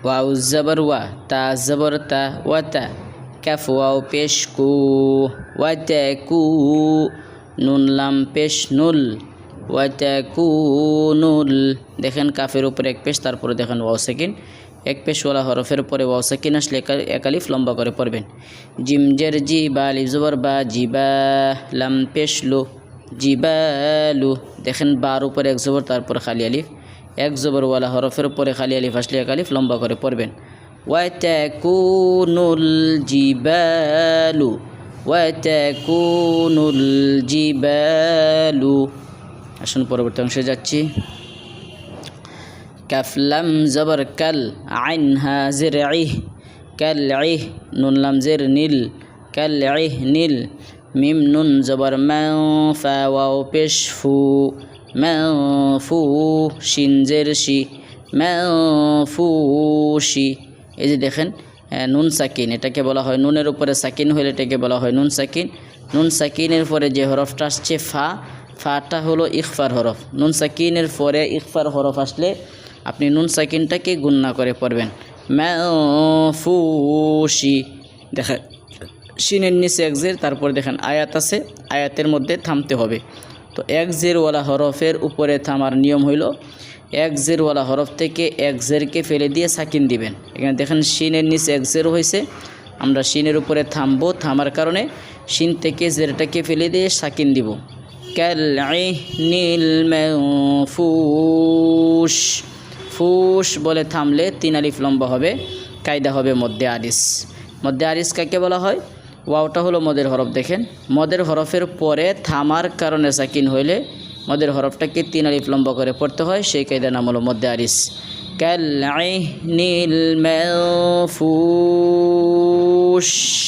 ওয়াউ জবর ওয়া, তা জবর তা, ওয়াতা, কাফ ওয়াও পেশ কু, ওয়াতা কু, নুন লাম পেশ নুল, ওয়াতা কু নুল। দেখেন কাফের উপরে এক পেশ, তারপরে দেখেন ওয়াও সাকিন, এক পেশওয়ালা হরফের পরে ওয়াও সাকিন আসলে এক আলিফ লম্বা করে পড়বেন। জিম জের জি, বা আলিফ জবর বা, জিবা, লাম পেশ লু, জিবালু। দেখেন বার উপরে এক জবর, তারপরে খালি আলিফ, এক জবরওয়ালা হরফের পরে খালি আলিফ আসলে এক আলিফ লম্বা করে পড়বেন। ওয়াতাকুনুল জিবালু, ওয়াতাকুনুল জিবালু। আসুন পরবর্তী অংশে যাচ্ছি। কাফ লাম জবর কাল, আইন হা জের ইহ, কাল ইহ, নুন লাম জের নীল, কাল ইহ নীল। মিম নুন জবর মাও, ফা ওয়াও পেশ ফু, মাও ফু, শিন জের শি, মাও ফু শি। এই যে দেখেন নুন সাকিন, এটাকে বলা হয় নুনের উপরে সাকিন হলে এটাকে বলা হয় নুন সাকিন। নুন সাকিনের পরে যে হরফটা আসছে ফা, ফাটা হলো ইখফার হরফ। নুন সাকিনের পরে ইখফার হরফ আসলে আপনি নুন সাকিনটাকে গুণনা করে পড়বেন, মাফুশি। দেখেন শিনের নিচে এক জের, তারপর দেখেন আয়াত আছে, আয়াতের মধ্যে থামতে হবে। তো এক জেরওয়ালা হরফের উপরে থামার নিয়ম হইল এক জেরওয়ালা হরফ থেকে এক জেরকে ফেলে দিয়ে সাকিন দিবেন। এখানে দেখেন শিনের নিচে এক জের হয়েছে, আমরা শিনের উপরে থামবো, থামার কারণে শিন থেকে জেরটাকে ফেলে দিয়ে সাকিন দিব। কালইহনিল মানফুশ, ফুশ বলে থামলে তিন আলিফ লম্বা হবে, কায়দা হবে মধ্যে আরিস। মধ্যে আরিস কাকে বলা হয়? ওয়াওটা হলো মদের হরফ। দেখেন মদের হরফের পরে থামার কারণে সাকিন হইলে মদের হরফটাকে তিন আলিফ লম্বা করে পড়তে হয়, সেই কায়দার নাম হলো মধ্যে আরিস। কালইহনিল মানফুশ।